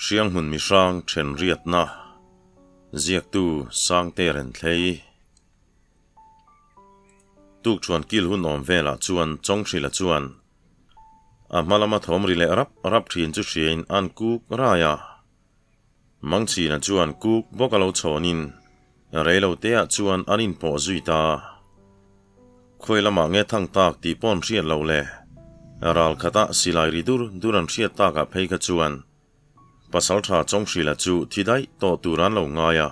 siang hun mi sang chen riat na ziak tu sang te ren thlei tuk chuan kil hun om vela chuan chongshri la chuan a hmalama thom ri le rap thin chu hriin an kuk raya mangchi na chuan kuk bokalo chonin reilo te a chuan anin po zui ta khoilama nge thang tak ti pon hriat lo le ral khata silai ri duran hriat ta ka phei ka chuan pasal tha chongshri la chu thidai to turan lo ngaya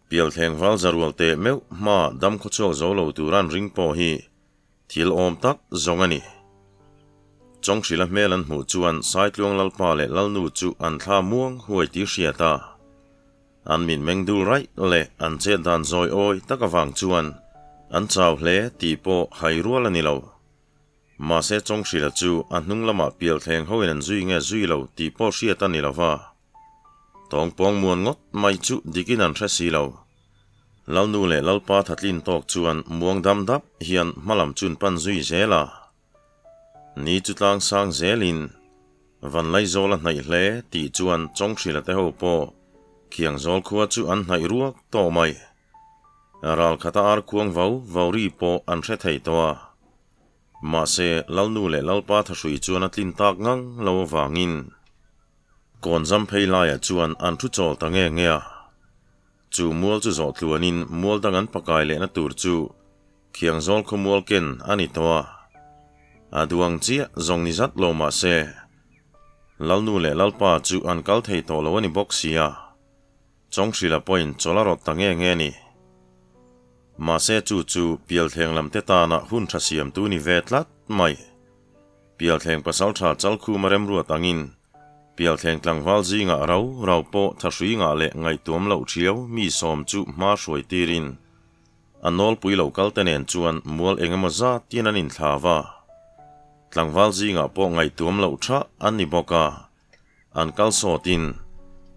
pial thleng wal zarwal te meu ma dam kho chok zo lo turan ring po hi thil om tak zongani chongshri la melan mu chuan saitlong lalpa le lalnu chu an thla muang huai ti hriata an min mengdul rai le an che dan zoi oi takawang chuan an chaw hle ti po hai rual ani lo ma se chongshri la chu an hnung lama pial thleng hoin an zui nge zui lo ti po hriat ani lova tong pong muan ngot mai chu dikin an thasi lo lalnu le lalpa thatlin tok chuan muang dam dap hian malam chun pan zui zela ni chutlang sang zelin van lai zola hnai hle ti chuan chongshri la te ho po khiang zol khuwa chu an hnai ruak to mai ral khata ar khuang vauri po an hre thei towa ma se lalnu le lalpa thasui chuan atlin tak ngang lo wangin kon zam phei laia chuan an thu chol ta nge ngea chu mual chu zo tluanin mual dangan pakai le na tur chu khiang zol khu mual ken ani towa aduang chia zong ni zat lo ma se lalnu le lalpa chu an kal thei to lo ani boxia chongshri la point chola rot ta nge nge ni ma se chu pial thleng lam te ta na hun thasiam tu ni vetlat mai pial thleng pasal tha chal khu marem ru tangin pial thleng tlangwal zinga rau po thasui nga le ngai tuam lo thiau mi som chu ma hroi tirin anol pui lo kal tenen chuan mual engemaw za tian anin thlawa tlangwal zinga po ngai tuam lo tha an ni boka an kal sotin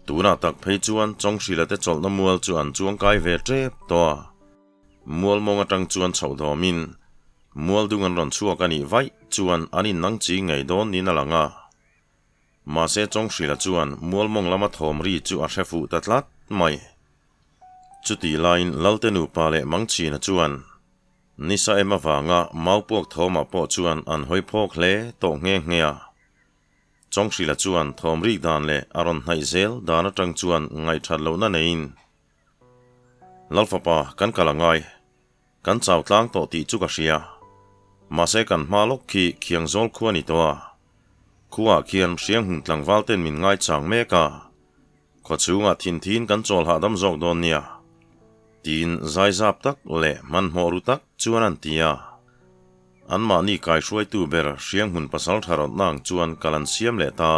tuna tak phei chuan chongshri la te cholna mual chu an chuang kai ve trep to mual monga tang chuan chhodomin mual dungan ron chuak ani vai chuan anin nang chi ngai don ni na langa ma se chongshri la chuan mual mong lama thom ri chu a hrefu tatlat mai chuti line laltenu pa le mangchi na chuan nisa ema wanga maupok thoma po chuan an hoi phok hle to nge ngea chongshri la chuan thom ri dan le aron hnai zel dana tang chuan ngai that lo na nein lalfapa kan kalangai kan chaw tlang to ti chu ka hria ma se kan hmalok khi khiang zol khuani towa khuwa khian hriang hun tlangwal ten min ngai chang meka kho chunga thin kan chol ha dam zok don nia tin zai zap tak le man moru tak chuan an tia an ma ni kai hruai tu ber hriang hun pasal tharot nang chuan kalan siam le ta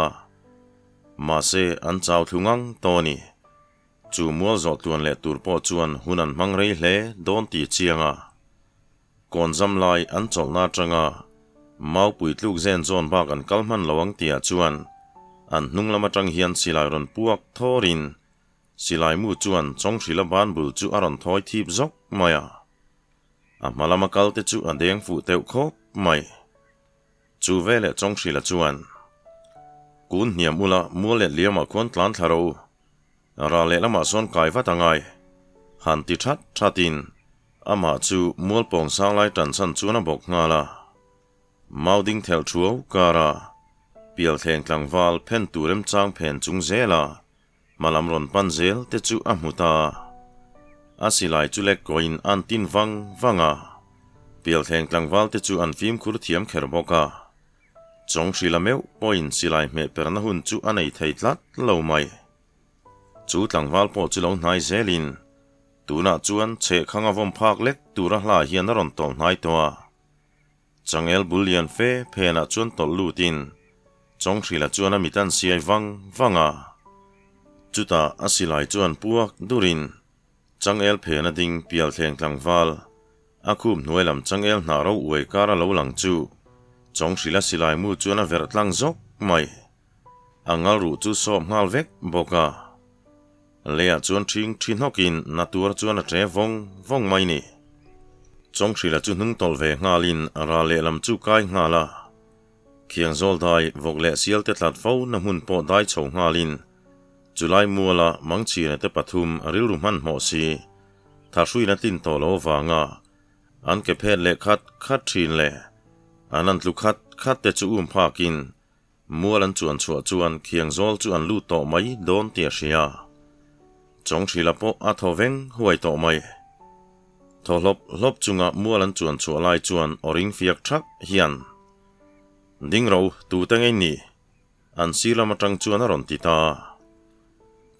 ma se an chaw thungang toni chu mual zo tuan le tur po chuan hunan mangrei hle don ti chianga kon zam lai an cholna tanga mau pui tluk zen zon bak an kalman lawang tia chuan an hnung lama tang hian silai ron puak thorin silai mu chuan chongshri la ban bul chu aron thoi thip zok maya a malama kal te chu adeng fu teu khop mai chu vele chongshri la chuan kun hniam ula mual le liama khon tlan tharo ra le lama son kai watangai han ti thatin ama chu mual pong sang lai tan san chuna bok ngala mauding thel thuau kara pial thleng tlangwal phen turem chang phen chung zela malam ron pan zel te chu amuta asilai chu lek koin an tin wanga pial thleng tlangwal te chu an fim khur thiam kher boka chongshri la meu point silai me perna hun chu anei theitlat lo mai chu tlangwal po chu lo hnai zelin tuna chuan che khanga vom phak lek tura hla hian ron tol hnai towa changel bulian fe phena chuan tol lutin chongshri la chuan a mitan siai wanga chuta asilai chuan puak durin changel phena ding pial thleng tlangwal akhum hnuailam changel hna ro uai kara lo lang chu chongshri la silai mu chuan a ver tlang zok mai angal ru chu som ngal vek boka lea chuan thin hokin natur chuan a tre vong mai ni chongshri la chu hnung tol ve ngalin ra le lam chu kai ngala khiang zol dai vok le sial te tlat fo na hun po dai chho ngalin July muala mangchi na te pathum aril rumhan mo si tharsui na tin to lo wanga an ke phet le khat thin le anan lu khat te chu phakin mualan chuan chuan khiang zol chu an lu to mai don tia sia chong thila po a thoveng huai to mai tholop lop chunga mualan chuan lai chuan oring fiak thak hian ding ro tu tangei ni an sila matang chuan aron ti ta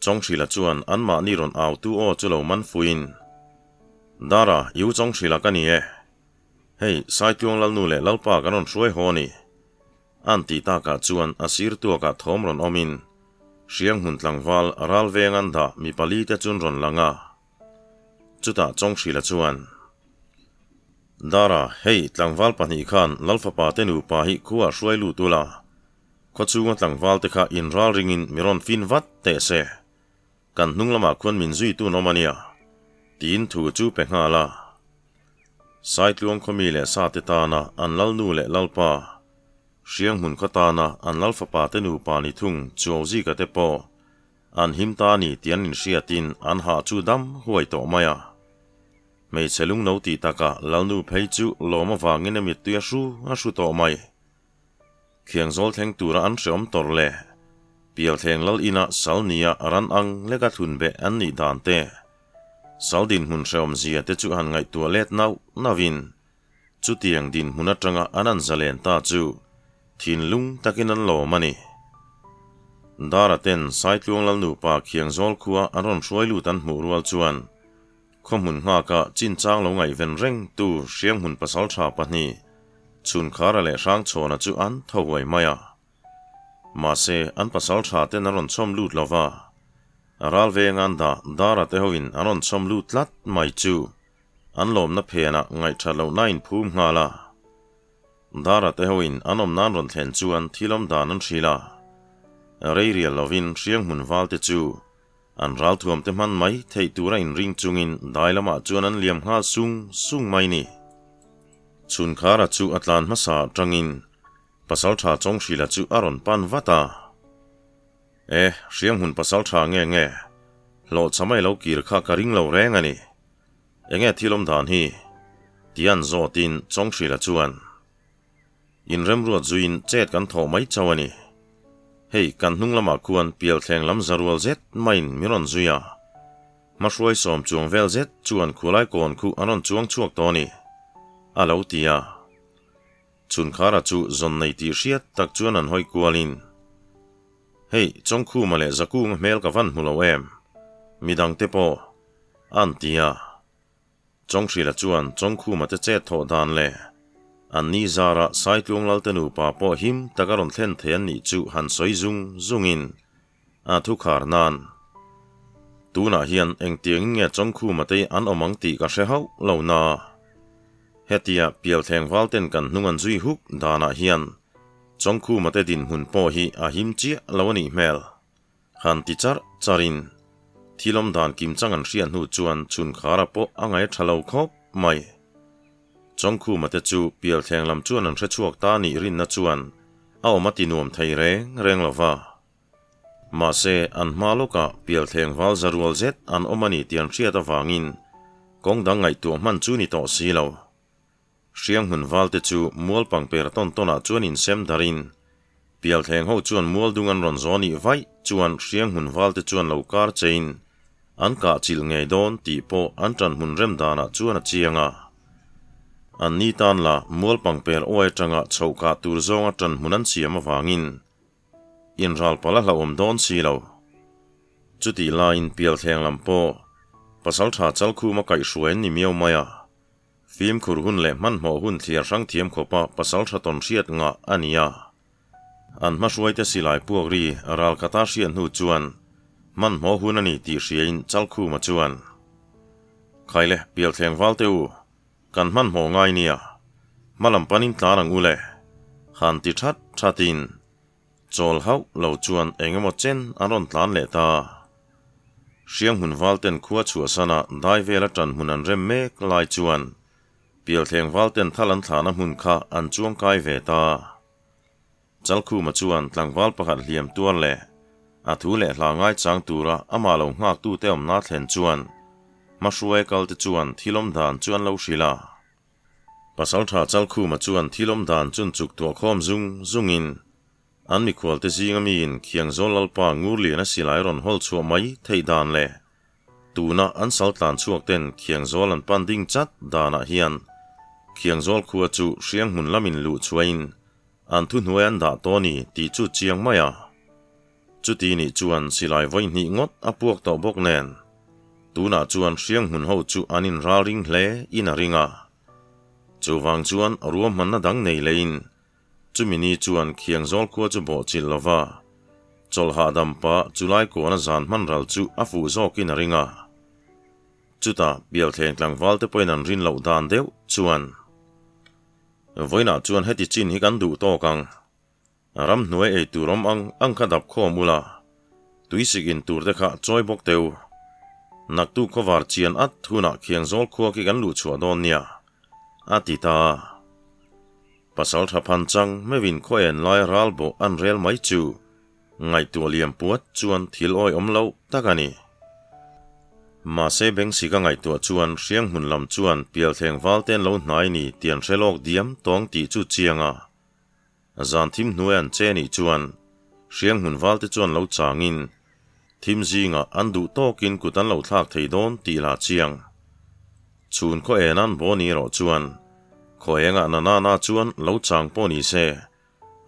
chong thila chuan an ma ni ron aw tu o chulo man fuin dara yu chong thila ka ni e hei sai tiong lal nu le lalpa ka ron hruai ho ni an ti ta ka chuan asir tu ka thom ron omin siang hun tlangwal ral vengan da mi pali te chun ron langa chuta chong thila chuan dara hei tlangwal pani khan lalfa pa te nu pa hi khuwa hruai lu tula khochunga tlangwal te kha in ral ringin miron fin wat te se kan hnunglama khon min zui tu nomania tin thu chu pe ngala saitlong khomi le sa te ta na an lal nu le lalpa siang hun khata na an lalfa pa te nu pa ni thung chozi ka te po an himta ni tian in siatin an ha chu dam huai to maya mei chelung no ti taka lalnu phei chu loma wangin mi tuya a su to mai khiang zol theng tura an hreom tor le pial theng lal ina salnia ran ang lega thun be an ni dan te saldin hun hreom zia te chu han ngai toilet nau navin chu tiang din huna tanga anan zalen ta chu thin lung takin an lo mani dara ten saitlong lal nu pa khiang zol khuwa aron hruai lu tan hmu rual chuan khom hun nga ka chin chang lo ngai ven reng tu siang hun pasal tha pahni chun khara le rang chona chu an thowai maya ma se an pasal tha te naron chom lut lova aral vengan da dara te hoin aron chom lut lat mai chu an lom na phena ngai thalo nain phum ngala dara te hoin anom nan ron thlen chuan thilom dan an thrila reiria lovin siang hun wal te chu an ral thuam te man mai thei tura in ring chungin dailama chuan an liam nga sung mai ni chun khara chu atlan masa tangin pasal tha chong thrila chu aron pan wata siang hun pasal tha nge lo chamai lo kir kha ka ring lo reng ani enge thilom dan hi tian zo tin chong thrila chuan in rem ruat zuin chet kan tho mai chawani hei kan hnunglama khuan pial thleng lam zarual zet main miron zuya masruai som chuang vel zet chuan khulai kon khu anon chuang chuak toni alo tia chun khara chu zon nei ti hriat tak chuan an hoi kualin hei chong khu male zakung mel ka van mulo em midang te po an tia chong thrila chuan chong khu ma te che tho dan le an ni zara saitlong lal te nu pa po him takaron thlen thean ni chu han soi zungin a thu khar nan tuna hian engtiang nge chong khu ma te an omang ti ka hre hau lo na hetia pial theng walten kan hnungan zui huk dana hian chong khu ma te din hun po hi a him chi lawani mel han ti charin thilom dan kim changan hrian hu chuan chun khara po angai thalo khop mai chong khu ma te chu pial theng lam chuan an hre chuak ta ni rin na chuan a omati nuam thei reng lova ma se an maloka pial theng wal zarual zet an omani tian hriat awangin kong dang ngai tu man chu ni to silo siang hun wal te chu mual pangper tona chuan in sem darin pial theng ho chuan mual dungan ron zoni vai chuan siang hun wal te chuan lo kar chein an ka chil ngei don ti po an tran hun rem dana chuan a chianga an ni tan la mual pangper oi tanga chhoka tur zonga tran hunan siam awangin in ral pala la om don silo chuti line pial theng lam po pasal tha chal khu ma kai hruain ni miau maya film khur hun le man mo hun thliar rang thiam khopa pasal tha ton hriat nga ania an ma hruai te silai puak ri ral kata hrian hu chuan man mo hun ani ti hriain chal khu ma chuan khaile pial theng wal te u kan man mo ngai nia malam panin tlarang ule han ti thatin chol hau lo chuan engemaw chen aron tlan le ta siang hun walten khuwa chua sana dai vela tan hunan rem mek lai chuan pial theng walten thalan thlana hun kha an chuang kai ve ta จัลคูมาจวนหลังวัลประหัดเหลี่ยมตัวเล่อาทูเล่หลาง่ายจางตัวระอามาลงหักตู้เต้มนาเทนจวนมาช่วยกัลตจวนที่ลมดานจวนเลาศิลาปัสสาวะจัลคูมาจวนที่ลมดานจนจุกตัวคอมซุงอินอันมีควอลเตซิงมีอินเคียงโซลลปางูเลียนสิไลรอนฮอลชัวไม่เทดานเล่ตูน่าอันสัลตันช่วงเต้นเคียงโซลันปันดิ้งจัดดานาเฮียนเคียงโซลขัวจูเสียงหุ่นละมินลุชวยน์อันทุนหัวอันดาโตนีตีจุดเจียงไม่อะจุดที่นี่จวนสิไลไว้หนีงดอพวกต่อบกแนนตูน่าจวนเสียงหุ่นหูจูอันินราริงเล่อินาริงาจูวังจวนรวมมันน่ะดังในเลนจุมินีจวนเคียงโซลขัวจูโบจิลลาวาจอลหาดัมปะจุไลโกนจานมันรัลจูอฟูโซกินาริงาจุตาเบียลเทงกลางวัลเตปอยนันรินเหล่าดานเดียวจวนไว้หน้าจวนให้ติจินฮิกันดูโตกังรำหน่วยตูรำอังขดับข้อมูลาตุยสิกินตูร์เดคะจอยบกเตวนักตูขวาร์เชียนอัดทุนักเคียงโซลขัวกิกันลุชัวดอนเนียอาติตาปัสสาวะพันจังไม่วินข้อเอ็นลายรัลโบอันเรลไม่จูไงตัวเลียมปวดจวนทิลอ้อยเล่าตะกันนี่มาเซเบงสิกไงตัวจวนเสียงหุ่นลำจวนเปียลแทงวัลเต้นเล่าไหนนี่เตียนเชลอกเดียมตองตีจุดเจียงจานทิมหน่วยอันเจนี่จวนเสียงหุ่นวัลเตจวนเล่าจางินทิมจิงอันดูโตกินกุตันเล่าทักไทยโดนตีลาเจียงชูนข้อเอ็นันโบนีรอจวนข้อเอ็งนาจวนเล่าจางปอนีเซ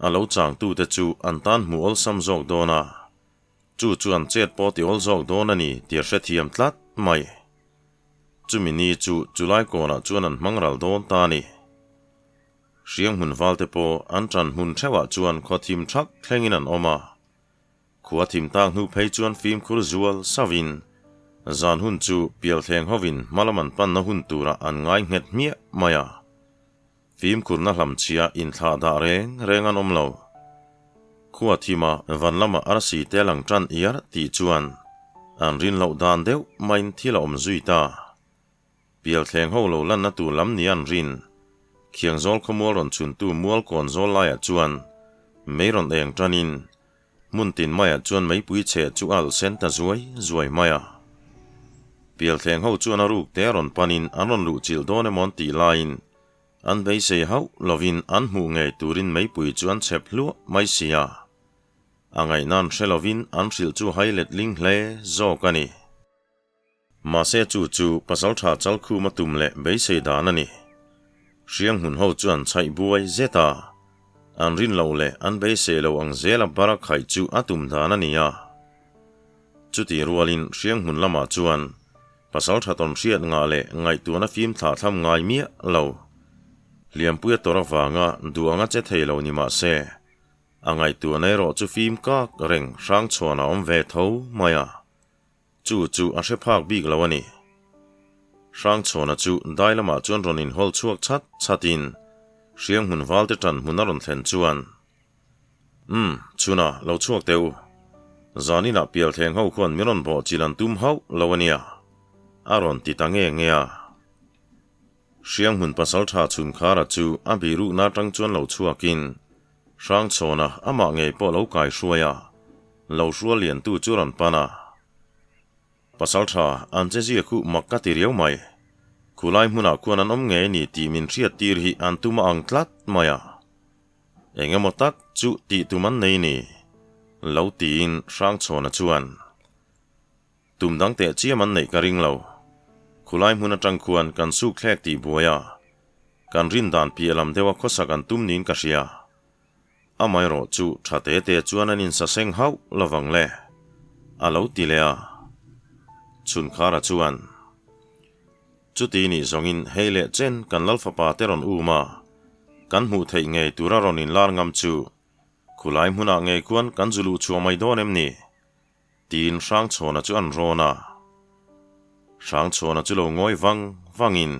อาเล่าจางตู้เตจูอันตันหมูอลซัมจอกโดนาจู่จวนเจ็ดปอติอลจอกโดนานี่เดียร์เชทียมตลัดไม่จุมินีจู่ไลโกนาจวนอันมังรัลโดนตานีเสียงหุ่นวัลเตโปอันจันหุ่นเทวะจวนขอทีมทักเคลงินันออกมาขวาทีมต่างหูเพยจวนฟิล์มคุรจูลซาวินจานหุ่นจู่เปียลแทงฮวินมาลมันปันนหุ่นตูระอันง่ายเงียดเมียมายาฟิล์มคุรนักลำเชียอินทาดาเรงอันเลาขวาทีมาวันละมาอาร์ซีเตลังจันเอียร์ตีจวนอันรินเหล่าดานเดียวไม่ที่เราจุยตาเปียลแทงหูเหล่าลันนัตูลำนี้อันรินเคียงโซลขมัวรอนชุนตูมัวลก่อนโซลไลจวนไม่รอนเองจันินมุนตินไม่จวนไม่ปุยเชจูอัลเซนตาจวยไม่เปียลแทงหูจวนรูกเตรอนปานินอันรอนลูจิลโดเนมอนตีไลน์อันเบยเซหูลวินอันหูไงตูรินไม่ปุยจวนเชปลัวไม่เสียอังไงนั่นเชลวินอันสิลจูไฮเลตลิงเล่โจกันนี่มาเซจู่ปัสสาวะจัลคูมาตุมเล่เบยเซดานันนี่เสียงหุ่นหูจวนใช้บวยเซตาอันรินเหล่าเล่อันเบยเซเหล่าอังเซลบารักไข่จู่อาตุมดานันนี่จุดที่รัวลินเสียงหุ่นละมาจวนปัสสาวะตอนเสียดงาเล่ไงตัวนักฟิล์มถ่าทำไงเมียเหล่าเลี้ยมปุยตัวรักวางดูงาเจเทเหล่านี่มาเซอังไงตัวในรอจูฟิล์มก็เร่งช่างชวนอมเวทเอาไม่จู่อาเชพักบีกแล้ววันนี้ช่างชวนจู่ได้ละมาจวนรอนินฮอลชวกชัดอินเสียงหุ่นวัลเตจันหุ่นนรอนเทนจวนชูน่ะเราชวกเตวจานี่น่ะเปียลแทงเขาควรมีรอนบ่จิลันตุมเขาแล้ววันนี้อารอนติตังเงี้ยเสียงหุ่นปัสสาวะชุนคาราจู่อาบิรุนาจังจวนเราชวกินช่างชวนอามาเงยปอเราไก่ช่วยเราชัวเลียนตู้จุรันปานาปัสสาวะอันเจจีคู่มักกะติเรียวไหมคุไลมุนักควรนั้นอมเงยนี่ตีมินเชียตีรีอันตุมาอังตลัดไม่เองมตักจู่ตีตุมันในนี่เราตีนช่างชวนจวนตุมดังเตะเจียมันในกระริงเราคุไลมุนักจังควรกันสู้แคลกตีบัวยกันรินดานเปียลำเดวะข้อสักันตุมนินกะเชียอาไม่รอจู่ชาเตเตจวนนินสะเซงเฮาละวังเล่อาเราตีเลียชุนคาราจวนจุดนี้ส่งอินเฮเลเจนกันลัลฟาปาเตรอนอูมากันหูเทงเงยตุรารอนินลาร์งามจูคุไลมุนักเงยควนกันจุลูชัวไม่โดนเอ็มนี่ตีนช่างชวนจวนโรนาช่างชวนจุลูงอยวังอิน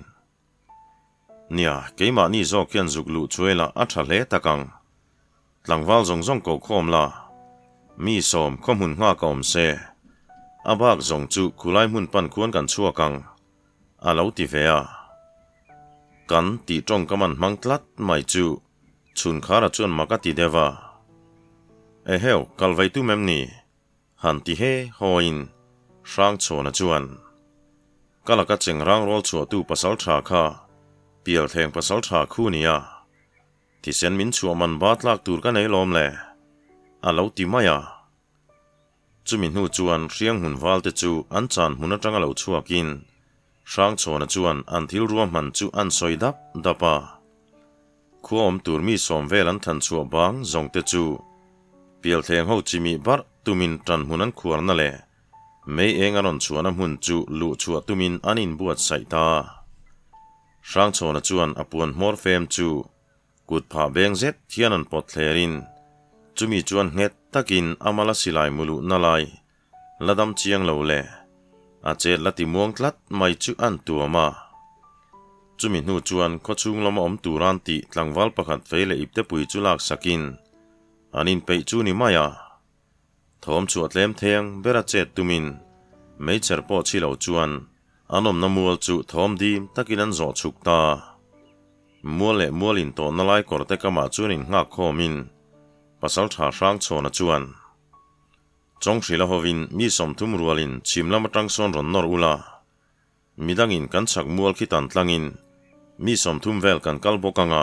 เนี่ยเกี่ยมานี่โจเขียนจุกลูช่วยละอัฐเลตะกังหลังวัลจงก็คอมละมีสมข้อมุนง่ากอมเซอาบักจงจูคุไลมุนปันควรกันชั่วกังอาเลาติเวียกันตีจงกำมันมังตลัดไม่จูชุนคาราจวนมากติเดวา heo kalvai tu mem ni han ti he hoin sang chona chuan kalaka chengrang rol chu tu pasal tha kha pial theng pasal tha khu nia ti sen min chu man bat lak tur ka nei lom le alo ti maya chumin hu chuan riang hun wal te chu an chan hun atanga lo chuakin sang chona chuan an thil ruam man chu an soidap dapa khuam tur mi som velan than chu bang zong te chu pial theng ho chimi bar tumin tran hunan khuar na le mei engaron chuana hun chu lu chua tumin anin buat saita sang chona chuan apuan mor fem chu kut pha beng zet thianan pot thlerin chumi chuan nget takin amala silai mulu nalai ladam chiang lo le a che lati muang tlat mai chu an tuama chumi nu chuan kho chung lama om turan ti tlangwal pakhat feile ipte pui chu lak sakin anin pei chu ni maya thom chu atlem theng bera che tumin mei cher po chi lo chuan anom na mual chu thom dim takin an zo chukta muale mualin to nalai korte kama chunin nga khomin pasal tha sang chona chuan chong shrila hovin mi som thum rualin chimlama tang son ron nor ula midangin kan chak mual khitan tlangin mi som thum vel kan kalbokanga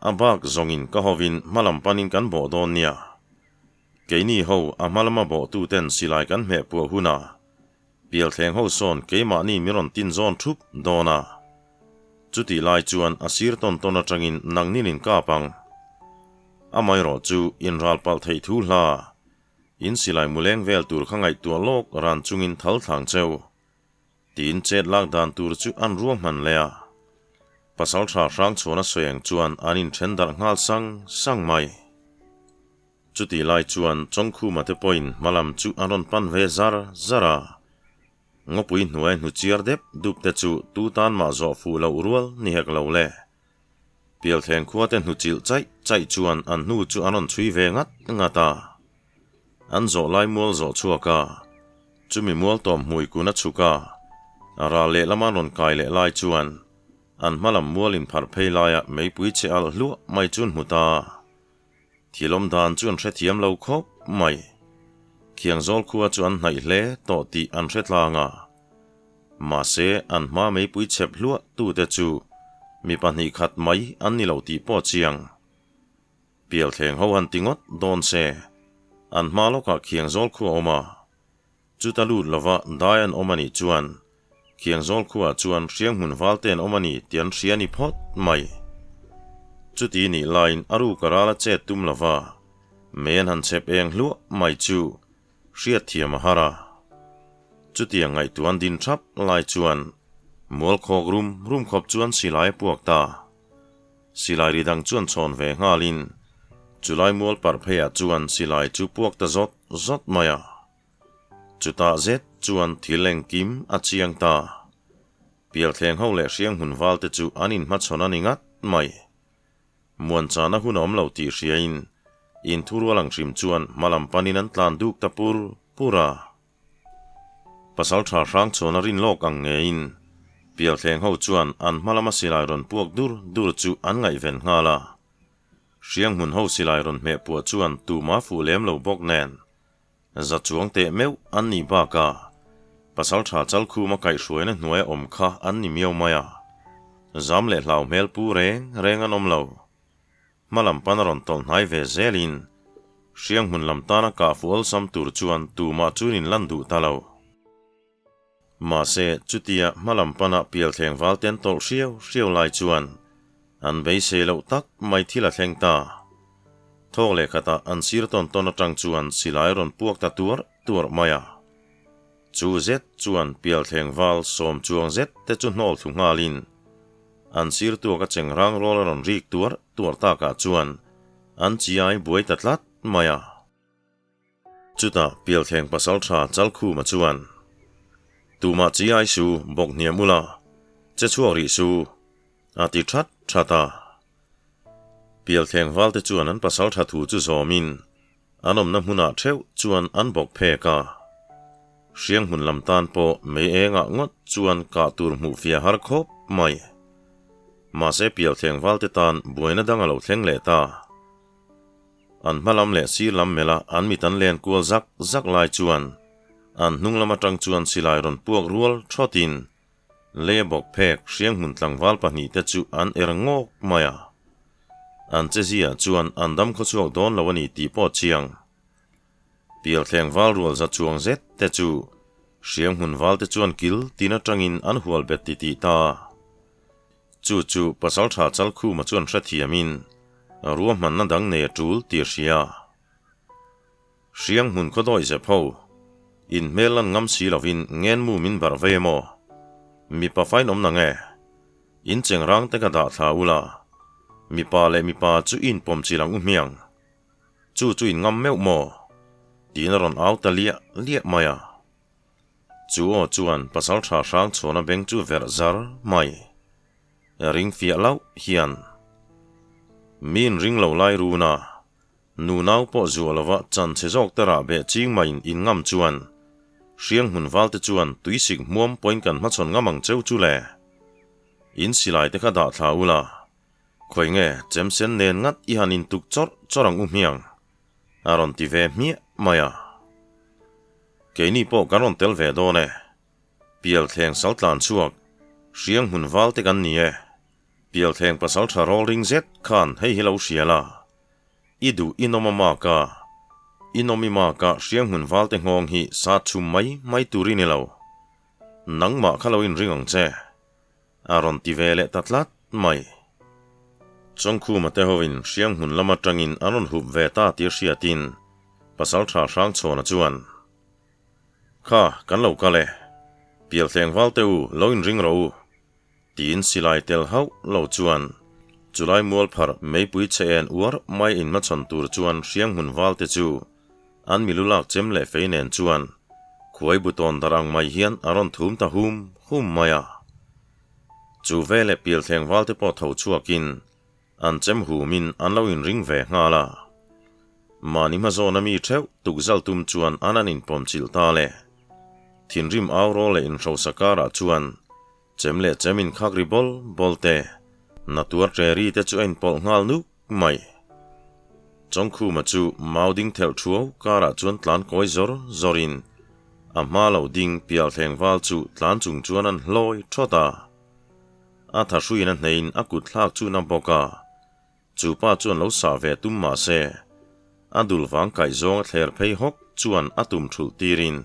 abak zongin ka hovin malam panin kan bo don nia keini ho amalama bo tu ten silai kan me pu huna pial theng ho son keima ni miron tin zon thup dona chuti lai chuan asir ton ton atangin nangnin ka pang amai ro chu inral pal thei thu hla in silai muleng vel tur khangai tu lok ran chungin thal thang cheu tin chet lak dan tur chu an ruam man lea pasal tha rang chona soyang chuan anin thendar ngal sang mai chuti lai chuan chongkhu mate point malam chu aron pan ve zara ngopui hnuai hnu chiar dep dup te chu tu tan ma zo fu lo rual ni hek lo le pial theng khuaten hnu chil chai chuan an hnu chu anon chui ve ngata an zo lai mual zo chuaka chumi mual tom hui kuna chuka ara le lama ron kai le lai chuan an malam mualin phar phei laia mei pui che al hlu mai chun huta thilom dan chuan hrethiam lo khop mai khiang zol khuwa chuan hnai hle to ti an hretlanga ma se an ma mei pui chep hlua tu te chu mi pani khat mai an ni lo ti po chiang pial theng ho han tingot don se an ma lo ka khiang zol khuwa oma chutalu lova dayan omani chuan khiang zol khuwa chuan riang hun walten omani tian riani phot mai chuti ni line aru karala che tum lova men han chep eng hlu mai chu riat thiam hara chuti angai tuan din thap lai chuan mol khok rum khop chuan silai puak ta silai ridang chuan chon ve ngalin chulai mol par phea chuan silai chu puak ta zot maya chuta zet chuan thileng kim achiang ta pial thleng ho le riang hun wal te chu anin ma chona ningat mai muan chana hunom lo ti riain in thurwalang rim chuan malam panin an tlan duk ta pura pasal tha rang chona rin lok ang ngein pial thleng ho chuan an malama silai ron puak dur chu an ngai ven ngala riang hun ho silai ron me pu chuan tu ma fu lem lo bok nen za chuang te meu an ni ba ka pasal tha chal khu ma kai hruaina hnuai om kha an ni miau maya zam le hlau mel pu reng an om lo malam panaron tol hnai ve zelin riang hun lam tana ka fual sam tur chuan tu ma chunin landu talo ma se chutia malam pana pial thleng walten tol riau lai chuan an bei se lo tak mai thila thleng ta thok le khata an sir ton atang chuan silai ron puak ta tur maya chu zet chuan pial thleng wal som chuang zet te chu hnol thu ngalin an sir tu ka chengrang rol ron rik tur ta ka chuan an chiai buai tatlat maya chuta pial thleng pasal tha chal khu ma chuan tu ma chiai su bok niamula che chuari su ati thata pial thleng wal te chuan an pasal tha thu chu zomin anom na hmuna theu chuan an bok phe ka riang hun lam tan po mei enga ngot chuan ka tur mu fia har khop mai ma se pial thleng wal te tan buaina danga lo thleng le ta an malam le sir lam mela an mi tan len kual zak lai chuan an hnung lama tang chuan silai ron puak rual thotin le bok phek hriang hun tlangwal pahnih te chu an ngok maya an che zia chuan an dam kho chuak don lawani ti po chiang pial thleng wal rual za chuang zet te chu hriang hun wal te chuan kil tina tangin an hual bet ti ta chu pasal tha chal khu ma chuan hra thiamin ruam man na dang ne tul tir hria hriang hun khodoi ze pho in melan ngam si lovin ngen mu min bar ve mo mi pa fain om na nge in cheng rang te ka da tha ula mi pa le mi pa chu in pom chi lang miang chu in ngam meu mo tin ron au ta lia maya chu o chuan pasal tha sang chona beng chu ver zar mai ring fia lau hian min ring lo lai ru na nu nau po zualawa chan che jok tara be ching mai in ngam chuan hriang hun wal te chuan tuisik muam point kan ma chon ngamang cheu chu le in silai te kha da thla ula khoi nge chem sen nen ngat i hanin tuk chorang miang aron ti ve mi maya keini po karon tel ve do ne pial thleng saltlan chuak hriang hun wal te kan nie pial thleng pasal tha rolling z khan hei hilo siala idu inomama ka hriang hun wal te ngong hi sa thum mai turin lo nangma khaloin ringong che aron ti vele tatlat mai chongkhu mate hovin hriang hun lama tangin aron hup ve ta tir hriatin pasal tha rang chona chuan kha kan lo ka le pial thleng wal te u loin ring ro tin silai tel hau lo chuan July mual phar mei pui che en uar mai in ma chon tur chuan hriang hun wal te chu an milulak chem le feinen chuan khuai buton darang mai hian aron thum ta hum maya chu vele pial thleng wal te po tho chuakin an chem hu min an lo in ring ve nga la mani ma zona mi theu tukzal tum chuan anan in pom chil ta le thinrim aw ro le in ro sakara chuan chem le chemin khakri bolte natuar treri te chu ein pol ngal nu mai chongkhu ma chu mauding thel thuo kara chuan tlan koi zorin ama lo ding pial thleng wal chu tlan chung chuan an hloi thota a tha hruin an hnein a kut thlak chu na boka chu pa chuan lo sa ve tum ma se adul wang kai zong thler phei hok chuan atum thul tirin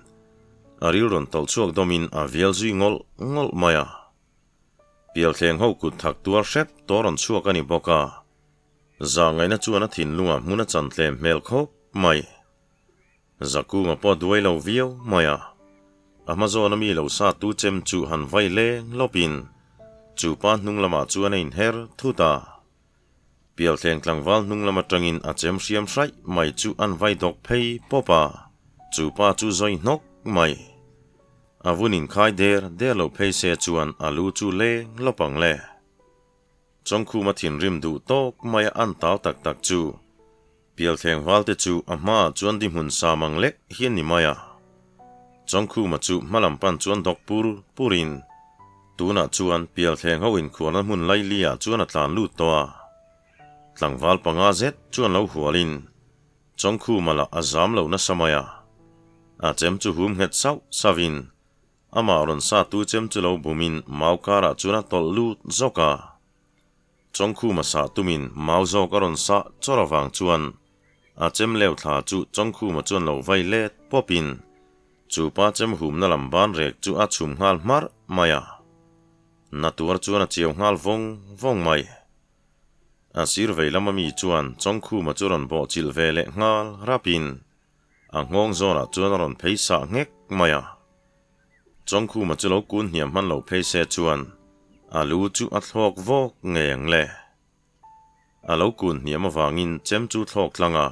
aril ron tol chuak domin a vial zui ngol maya pial thleng ho kut thak tuar shrep toron chuak ani boka zangai na chuan a thin lunga hmuna chan tlem mel khop mai zaku ma po duai lo viau maya amazon mi lo sa tu chem chu han vai le lopin chu pa hnung lama chuan in her thuta pial thleng tlangwal hnung lama tangin a chem hriam hrai mai chu an vai dok phei popa chu pa chu zoi nok mai avunin khai der lo phei se chuan alu chu le lopang le chongkhu ma thin rim du tok maya an taw tak chu pial thleng wal te chu ama chuan di mun samang lek hian ni maya chongkhu ma chu malam pan chuan dok purin tuna chuan pial thleng ho in khuana mun lai lia chuan a tlan lut towa tlangwal panga zet chuan lo hualin chongkhu mala azam lo na samaya a chem chu hum het savin ama ron sa tu chem chu lo bumin maukara chuna tol lut zoka chongkhu ma sa tumin mau zo karon sa chorawang chuan a chem leu thla chu chongkhu ma chuan lo vai let popin chu pa chem hum na lamban rek chu a chum ngal mar maya natuar chuan a chiu ngal vong mai a sir veilama mi chuan chongkhu ma chuan bo chil vele ngal rapin a ngong zona chuan ron pheisa ngek maya chongkhu ma chu lo kun hiam man lo pheise chuan alu chu a thlok vok ngeng le alo kun hiam awangin chem chu thlok tlanga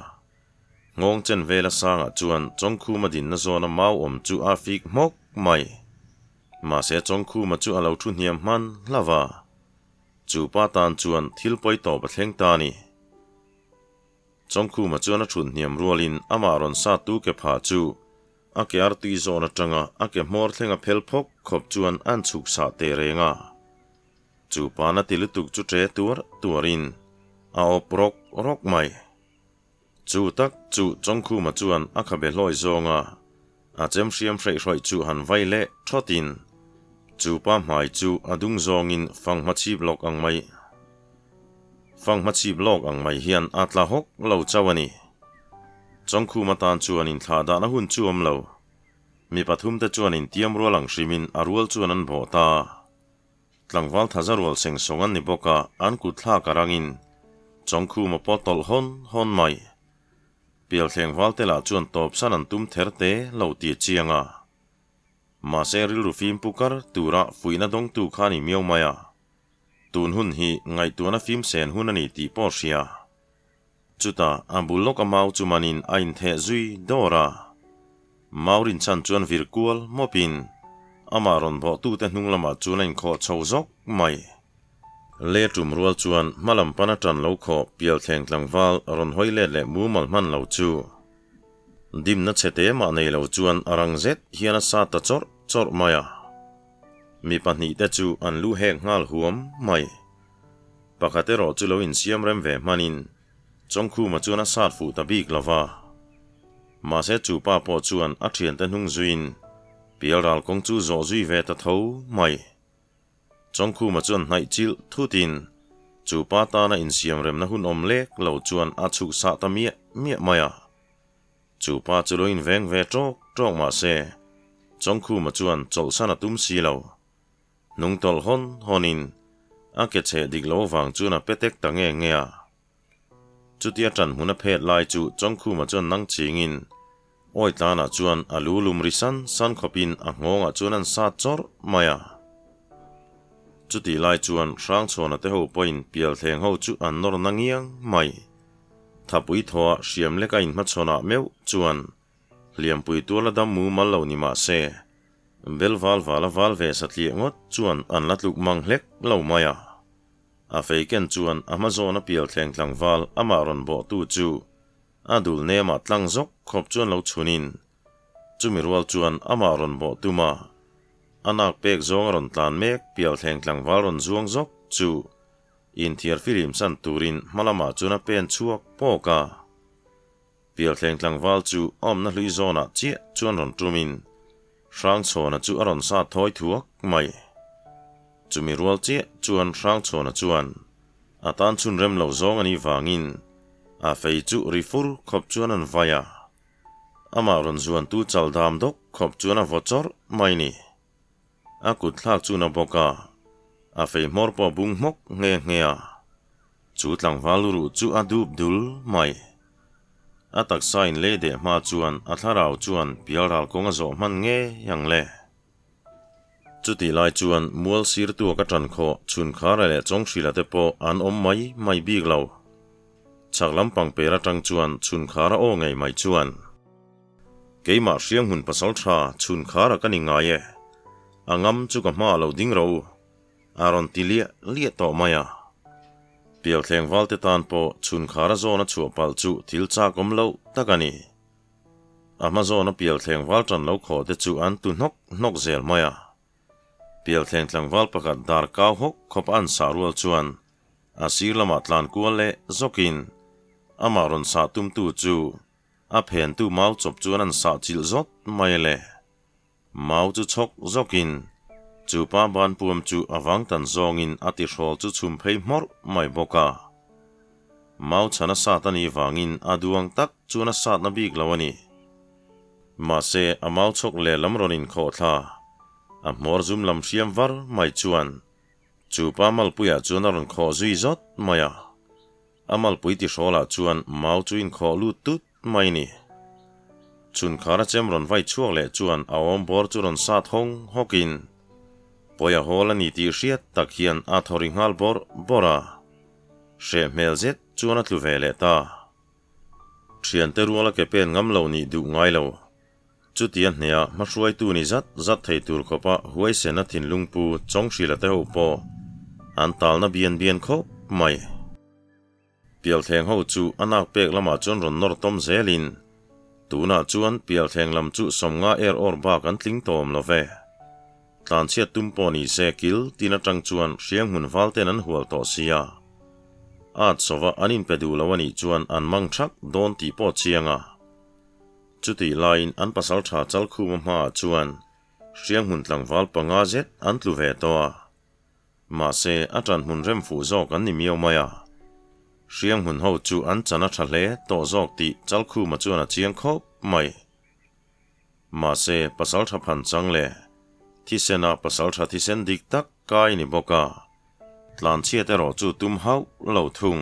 ngong chen vela sanga chuan chongkhu ma din na zona mau om chu a fik mok mai ma se chongkhu ma chu alo thu hiam man lava chu pa tan chuan thilpoi to ba thleng ta ni chongkhu ma chuan a thun hiam rualin ama ron sa tu ke pha chu a ke arti zona tanga a ke mor thlenga phelphok khop chuan an chuk sa te renga chu pa na tilutuk chu tre tuarin a oprok mai chu tak chu chong khu ma chuan a kha be hloi zonga a chem hriam hrei hroi chu han vai le thotin chu pa mai chu adung zongin fang ma chi blok ang mai hian atla hok lo chawani chong khu ma tan chuan in thla da na hun chuam lo mi pathum te chuan in tiam rualang hrimin arual chuan an bawta tlangwal thazarual seng songan ni boka an ku thla karangin chong khu ma potol hon mai pial thlengwal te la chuan top san an tum therte lo ti chianga ma se ril rufim pukar tura fuina dong tu khani miau maya tun hun hi ngai tuana fim sen hun ani ti porsia chuta ambulok amau chumanin ain the zui dora maurin chan chuan virkual mopin amaron bo tu te hnunglama chuanin kho chhozok mai le tum rual chuan malam pana tan lo kho pial thleng tlangwal ron hoile le mu mal man lo chu dim na chete ma nei lo chuan arang zet hiana sa ta chor maya mi pahni te chu an lu hek ngal huam mai pakate ro chu lo in siam rem ve manin chongkhu ma chuan a sat fu ta bik lova ma se chu pa po chuan a thian te hnung zuin pial ral kong chu zo zui ve ta tho mai chongkhu ma chuan hnai chil thutin chu pa ta na in siam rem na hun om lek lo chuan a chu sa ta mi maya chu pa chu lo in veng ve trok ma se chongkhu ma chuan chol sana tum si lo nung tol honin a ke che dik lo wang chuan a petek ta nge a chutia tran huna phet lai chu chongkhu ma chuan nang chingin oi ta na chuan alu lum risan san khopin a ngonga chuan an sa chor maya chuti lai chuan rang chona te ho point pial thleng ho chu an nor nangiang mai thapui thoa hriam le ka in ma chona meu chuan liam pui tu la dam mu mal lo ni ma se belwal val ve satli ngot chuan an latluk mang hlek lo maya a feiken chuan amazon a pial thleng tlangwal amaron bo tu chu adul ne ma tlang zok khop chuan lo chunin chumirwal chuan amaron bo tuma anak pek zong ron tlan mek pial thleng tlangwal ron zuang zok chu in thiar firim san turin malama chuna pen chuak poka pial thleng tlangwal chu om na hlui zona che chuan ron tumin rang chona chu aron sa thoi thuak mai chumi rual che chuan rang chona chuan atan chun rem lo zong ani wangin a fei chu rifur khop chuan an vaya ama ron zuan tu chal dam dok khop chuan a vochor mai ni a kut thlak chu na boka a fei mor po bung mok nge a chu tlangwal ru chu a dup dul mai a tak sain le de ma chuan a tharau chuan piaral konga zo man nge yang le chuti lai chuan mual sir tu ka tran kho chun khara le chong shrila te po an om mai big lo chaklam pang pera tang chuan chun khara o ngei mai chuan keima hriang hun pasal tha chun khara ka ni nga ye angam chu ka ma lo ding ro aron tilia to maya pial thleng walte tan po chun khara zona chu pal chu til cha kom lo takani amazon a pial thleng wal tran lo kho te chu an tu nok zel maya pial thleng tlang wal pakat dar kaw hok khop an sarwal chuan asir lama tlan kuale zokin amaron sa tum tu chu a phen tu mau chop chuan an sa chil zot mai le mau chu chok zokin chu pa ban puam chu awang tan zongin ati rol chu chum phei mor mai boka mau chana sa tani wangin aduang tak chuna sa na bik lawani ma se amau chok le lamronin kho tha a mor zum lam hriam var mai chuan chu pa mal puya chuan ron kho zui zot maya amal pui ti rola chuan mau chu in kho lu tut mai ni chun khara chem ron vai chuak le chuan awom bor chu ron sa thong hokin poya hola ni ti hriat tak hian a thoring hal bora she melzet chuan a tlu vele ta thian te ruala ke pen ngam lo ni du ngai lo chu tian hnia ma hruai tu ni zat thei tur khopa huai sena thin lungpu chong hrila te ho po an tal na bian kho mai pial thleng ho chu anak pek lama chon ron nor tom zelin tuna chuan pial thleng lam chu somnga or ba kan tling tom lo ve tlan chia tum po ni se kil tina tang chuan hriang hun valte nan hual to sia sova anin pedu lawani chuan an mang thak don ti po chianga chuti lain an pasal tha chalkhu ma chuan hriang hun tlangwal panga zet an tlu ve towa ma se atan hun rem fu zo kan ni miau maya hriang hun ho chu an chana thle to zok ti chalkhu ma chuan a chiang khop mai ma se pasal tha phan changle thisena pasal tha thisen dik tak kai ni boka tlan chia te ro chu tum hau lo thung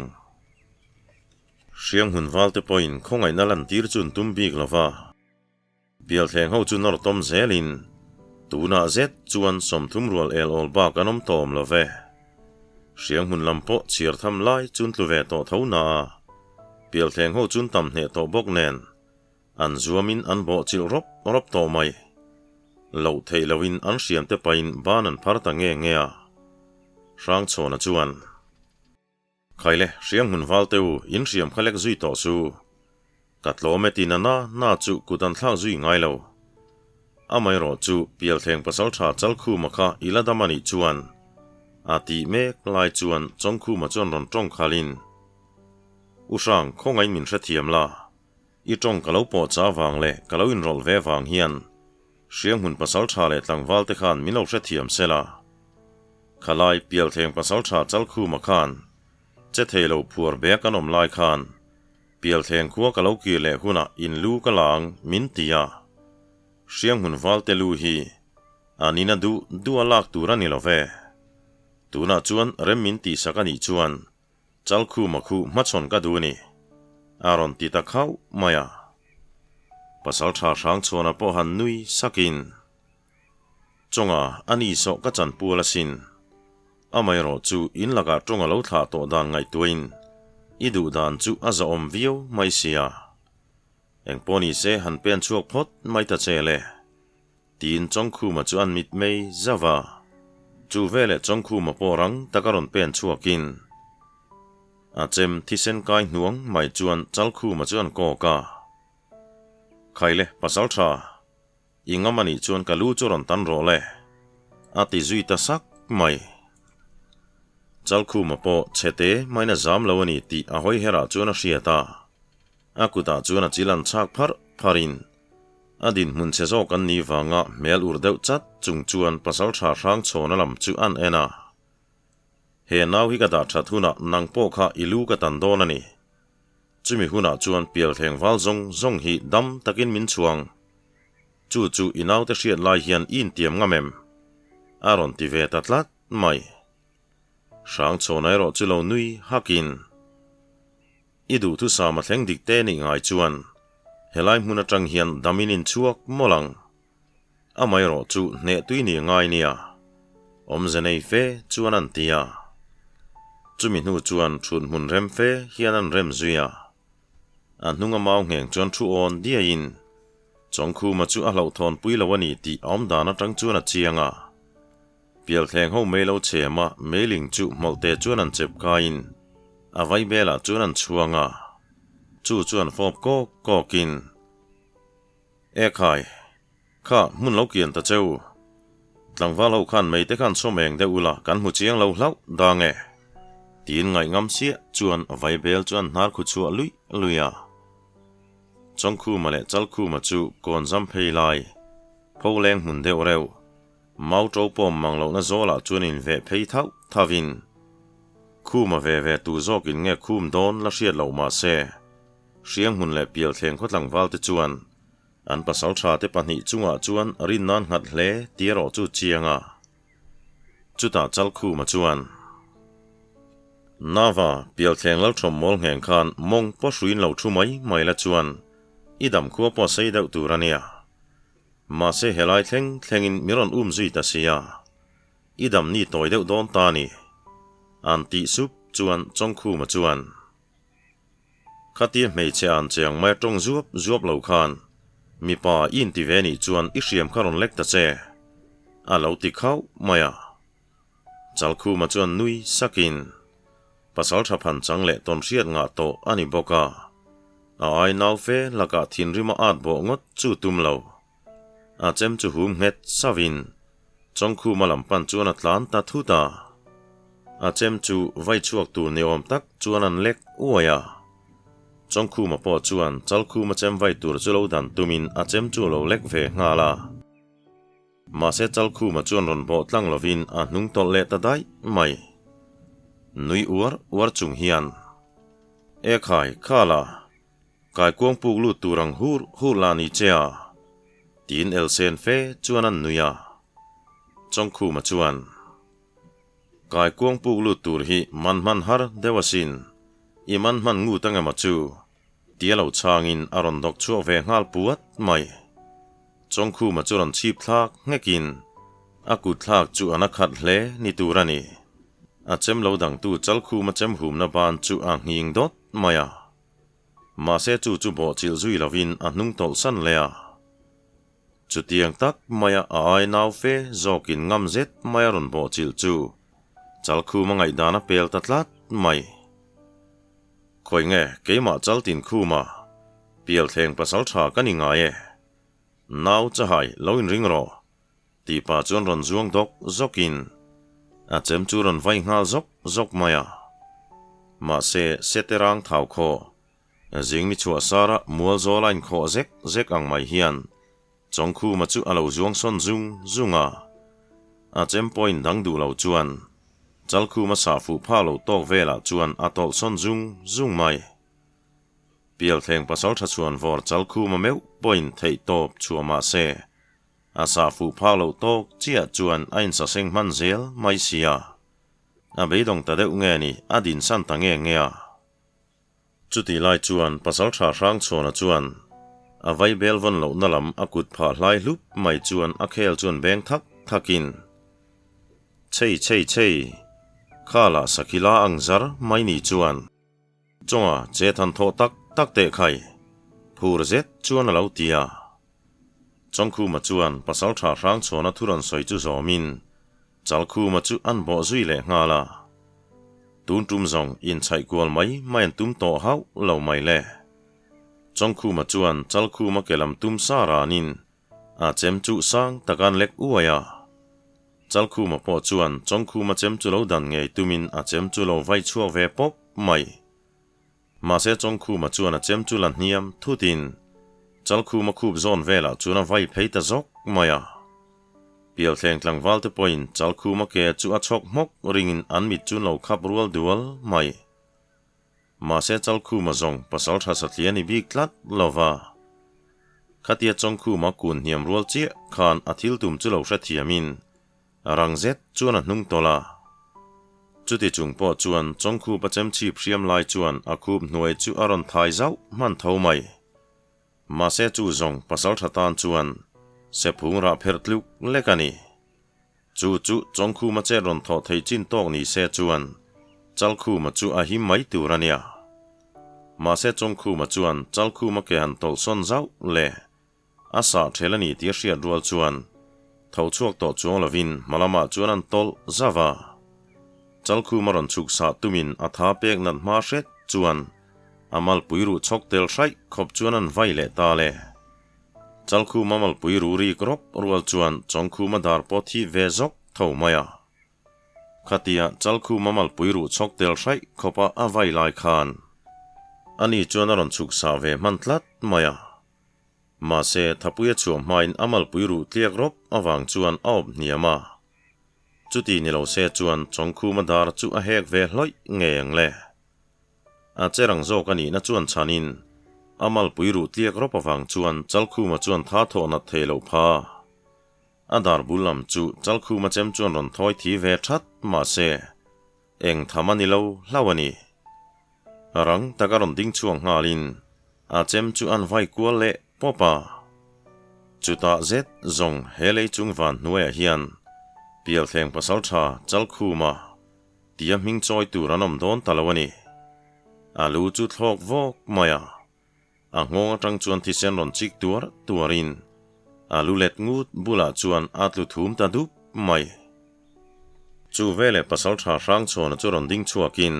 hriang hun walte point khongai na lan tir chun tum bik lova bial thleng ho chu nor tom zelin tuna zet chuan som thum rual el ol ba kanom tom love hriang hun lampo chir tham lai chun tlu ve to thona bial thleng ho chun tam hne to bok nen an zuamin an bo chil rop to mai lo thei lovin an hriam te pain ban an phar ta nge a rang chona chuan khaile hriang hun walteu in hriam khalek zui to su katlo metina na chu kutan thlang zui ngai lo amai ro chu pial thleng pasal tha chalkhu makha iladamani chuan ati me klai chuan chongkhu ma chon ron tong khalin usang khongai min hrathiam la I tong kalau po cha wang le kalau in rol ve wang hian hriang hun pasal tha le tlangwal te khan mino hrathiam sela khalai pial thleng pasal tha chalkhu makhan che thelo phur be kanom lai khan pial thleng khuwa kalau ki le huna in lu kalang min tia hriang hun walte lu hi anina du alak turani love tuna chuan rem min ti sakani chuan chalkhu makhu machon ka du ni aron ti ta khau maya pasal tha sang chona po han nui sakin chonga ani so ka chan pula sin amai ro chu in laga tonga lo tha to dan ngai tuin idu dan chu aza om view mai sia eng poni se han pen chuak phot mai ta chele tin chongkhu ma chu an mit mei zawa chu vele chongkhu ma porang takaron pen chuakin achem thisen kai nuang mai chuan chalkhu ma chuan ko ka khaile pasal tha ingamani chuan kalu choron tan role ati zui ta sak mai chalkhu ma po chete maina zam lawani ti ahoi hera chuan a hriata akuta chuan a chilan chak pharin adin mun che zo kan ni wanga mel ur deuh chat chung chuan pasal tha rang chona lam chu an ena he naw hi ka da thathuna nangpo kha ilu ka tan don ani chumi huna chuan pial thleng wal zong hi dam takin min chuang chu inaw te hriat lai hian in tiam ngamem aron ti ve tatlat mai sang chonai ro chulo nui hakin idu thu sama thleng dik te ni ngai chuan helai hmuna tang hian daminin chuak molang amai ro chu ne tui ni ngai nia omzenei fe chuan an tia chumi nu chuan thun mun rem fe hian an rem zuya an hnunga mau ngeng chuan thu on dia in chongkhu ma chu a hlo thon pui lawani ti om dana tang chuan a chianga pial thleng ho melo chema mailing chu molte chuan an chep kain avai bela chuan an chuanga chu chuan fop ko kin e khai kha mun lo kian ta cheu tlangwal ho khan mei te khan someng de ula kan hu chiang lo hlau dange tin ngai ngam sia chuan avai bel chuan nar khu chu luya chongkhu male chalkhu ma chu kon zam phei lai pholeng mun de oreu mau tro pom manglo na zola chuan in ve phei thau thavin khuma ve tu zok in nge khum don la hriat lo ma se hriang hun le pial thleng khotlang wal te chuan an pasal tha te pahni chunga chuan rin nan ngat hle tiro chu chianga chuta chalkhu ma chuan nawa pial thleng lo thom mol ngeng khan mong po hruin lo thu mai la chuan idam khuwa po sei deuh turania ma se helai thlengin miron zui ta sia idam ni toi deuh don ta ni an ti sup chuan chongkhu ma chuan khati mei che an cheng mai tong zuap lo khan mi pa in ti ve ni chuan I hriam kharon lek ta che a lo ti khau maya chalkhu ma chuan nui sakin pasal tha phan chang le ton hriat nga to ani boka a ai naw fe laka thin rima at bo ngot chu tum lo a chem chu hum nget savin chongkhu malam pan chuan atlan ta thuta chem chu vai chuak tur neom tak chuan an lek uaya chong khu ma po chuan chal khu ma chem vai tur chu lo dan tumin chem chu lo lek ve nga la ma se chal khu ma chuan ron bo tlang lovin hnung tol le ta dai mai nui uar chung hian e khai khala kai kuang puk lu turang hur la ni chea tin el sen fe chuan an nuya chong khu ma chuan kai kuang puk lu tur hi man har dewasin i man ngu tanga ma chu tialo changin aron dok chu ve ngal puat mai chong khu ma chuan chip thlak ngekin aku thlak chu anakhat hle ni turani chem lo dang tu chal khu ma chem hum na ban chu hing dot maya ma se chu bo chil zui lovin nung tol san lea chu tiang tak maya ai nau fe zokin ngam zet maya ron bo chil chu chal khu ma ngai dana pel tatlat mai khoi nge keima chal tin khu ma pial thleng pasal tha kani nga ye nau cha hai loin ring ro ti pa chon ron zuang dok zokin chem chu ron vai ngal zok maya ma se seterang thau kho jing ni chua sara mual zolain kho zek ang mai hian chong khu ma chu alo zuang son zunga chem point dang du lo chuan chal khu ma sa fu pha lo tok vela chuan atol son zung mai pial thleng pasal tha chuan vor chal khu ma meu point thei top chua ma se sa fu pha lo tok chia chuan ain sa seng man zel mai sia beidong ta deuh nge ni adin san ta nge chuti lai chuan pasal tha rang chona chuan vai bel von lo nalam akut pha hlai lup mai chuan khel chuan beng thakin chei khala sakila angzar mai ni chuan chonga che than tho tak te khai phur zet chuan lo tia chong khu ma chuan pasal tha rang chona thuran soi chu zomin chal khu ma chu an bo zui le nga la tun tum zong in chai kwal mai main tum to hau lo mai le chong khu ma chuan chal khu ma kelam tum sara nin chem chu sang takan lek uaya chal khu ma po chuan chong khu ma chem chu lo dan ngei tumin chem chu lo vai chua ve pop mai ma se chong khu ma chuan chem chu lan niam thutin chal khu ma khup zon vela chuna vai pheita zok maya pial thleng tlang wal te point chal khu ma ke chu chok mok ringin an mit chun lo khap rual dual mai ma se chal khu ma zong pasal tha satliani big tlat lova khatia chong khu ma kun niam rual che khan athil tum chu lo hrathiamin rang zet chuan hnung tola chuti chung po chuan chong khu pa chem chi phriam lai chuan khup hnuai chu aron thai zau man tho mai ma se chu zong pasal thatan chuan se phung ra phertluk lekani chu chong khu ma che ron tho thei chin tok ni se chuan chal khu ma chu hi mai turania ma se chong khu ma chuan chal khu ma ke han tol son zau le asa thelani ti hria rual chuan thau chuak to chuang lovin malama chuan an tol zawa chal khu ma ron chuk sa tumin atha pek nan ma hret chuan amal puiru chok tel hrai khop chuan an vai le ta le chal khu mamal puiru ri krop rual chuan chong khu ma dar po thi ve zok tho maya khatia chal khu mamal puiru chok tel hrai khopa avai lai khan ani chuan aron chuk sa ve mantlat maya ma se thapuya chuam main amal puiru tliak rop awang chuan aop niama chuti nilo se chuan chong khu ma dar chu a hek ve hloi ngeng le cherang zo kani na chuan chanin amal puiru tliak rop awang chuan chal khu ma chuan tha tho na thelo pha adar bulam chu chal khu ma chem chuan ron thoi thi ve that ma se eng thamani lo hlawani rang takaron ding chuang ngalin chem chu an vai kwal le popa chuta zet zong helei chung van nuai hian pial thleng pasal tha chal khu ma tia ming choi tu ranom don talawani alu chu thlok vok maya ngonga tang chuan thi sen ron chik tuarin alu let ngut bula chuan atlu thum ta dup mai chu vele pasal tha rang chona chu ron ding chuakin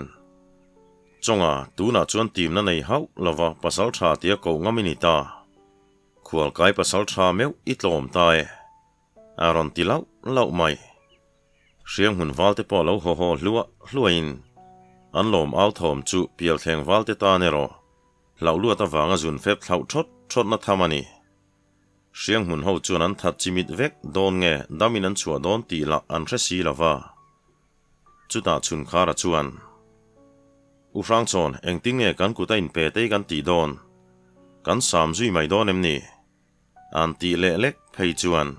chonga tuna chuan tim na nei hau lova pasal tha tia ko ngamini ta khual kai pasal tha meu itlom ta aron tilau lau mai เสียงหุ่นวัลเตปอเล่าโฮโฮลัวอินอันลมเอาถมจุเปียลแทงวัลเตตาเนโรเหล่าลัวตะวางจุนเฟบเหล่าชดนัทธามันีเสียงหุ่นเขาจวนนั้นทัดจิมิดเวกโดนเงดามินันชัวโดนตีละอันเรสีละว่าจุดาชุนคาราจวนอุฟรังชนเองติ้งเงกันกูได้อินเปเตกันตีโดนกันสามจุยไม่โดนเอ็มนี่อันตีเล็กเพยจวน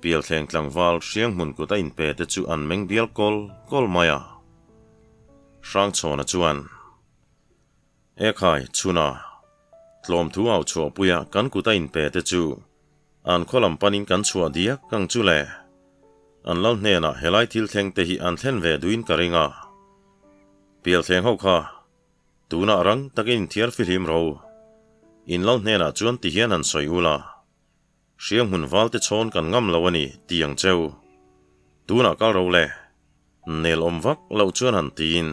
เปียลแทงกลางวาลเสียงหุ่นกูได้อินเปเตจูอันเมงเบียลกอลมายารังชนจวนเอคายชุนาลมทัวเอาชัวปุยกันกูได้อินเปเตจูอันขลัมปันินกันชัวเดียกังจุเลอันเล่าเนน่ะเฮลัยทิลเทงเตหิอันเทนเวดุอินกะริงาเปียลเทงเขาค่ะตูน่ารังตะกินเทียร์ฟิลิมเราอินเล่าเนน่ะจวนติเฮียนันสอยอุลาเสียงหุ่นวัลเตชนกันงำลาวนี่ตียงเจ้าตูน่าก็เราเลยเนลอมวักเล่าจวนหันตีน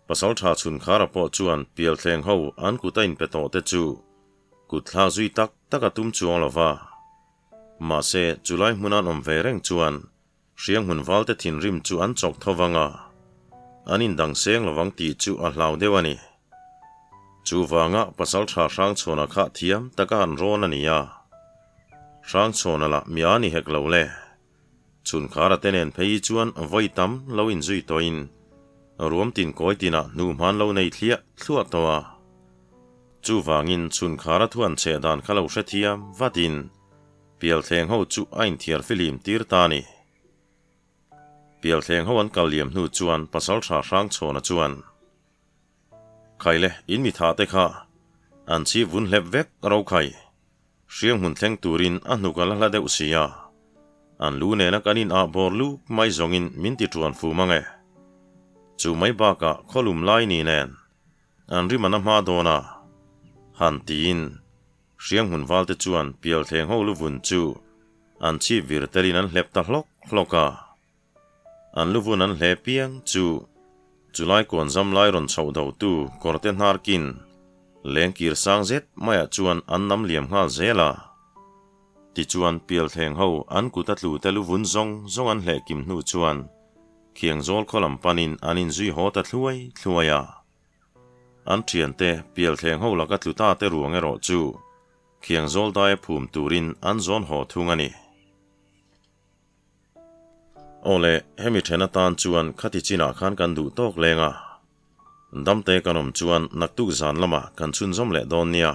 ภาษาชาชุนคาราปอจวนเปียลเทงเขาอันกูได้อินเปโตเตจูกุดลาจุยตักกตุ้มจวงละว่ามาเซจุไลมุนันอมเวเร่งจวนเสียงหุ่นวัลเตทินริมจวนจอกทวังอันนินดังเสียงระวังตีจูอัลลาวเดวานีจูวังภาษาชาช่างโซนักเทียมตะการโรนันียาช่างโซนละมีอานิเฮกเลวเล่ชุนคาราเตเนนเพยจวนไว้ตั้มเลาอินจุยตัวอินรวมตินก้อยตินะนูมันเลาในเทียทั่วตัวจูวางินชุนคาราทวนเชดานขลาวเชเทียมวัดินเปียลเทงเขาจูไอน์เทียร์ฟิลิมตีร์ตานีเปียลเทงเขาวันกัลเลียมนูจวนภาษาชาช่างโซนจวนใครเล่อินมิทาเตค่ะอันชีวุนเล็บเวกเราใครเสียงหุ่นเทงตูรินอันนุกัลละเดอุสิยาอันลูเนนักอันอินอาบอร์ลูไม่จงอินมินติจวนฟูมังเอจูไม่บากะขลุมไลนีแนนอันริมันมาโดนาฮันตีนเสียงหุ่นวัลเตจวนเปียลเทงเขาลูวุนจูอันชีวิรเตลินันเล็บตะลกะอันลูวุนันเล็บเปียงจูไลกวนจำไลรอนชาวดาวตูกอร์เตนฮาร์กินเลี้ยงกีร์สังเซตไม่จวนอันนำเลียมหาเซลาที่จวนเปียลเทงเขาอันกุตัดลูเตลูวุนจงอันเล็กิมนูจวนเคียงโจลขลัมปันินอันอินจุยหอตัดลุยอันเทียนเตเปียลเทงเขาลักตุตาเตรวงเอโรจูเคียงโจลได้ภูมิตูรินอันโจนหอทุงานีโอเล่เฮมิเทนตานจวนขัดจินาขันกันดูตอกเลงดัมเตกันอมจวนนักตุกจานละมากันชุนจอมเล่ดอนเนีย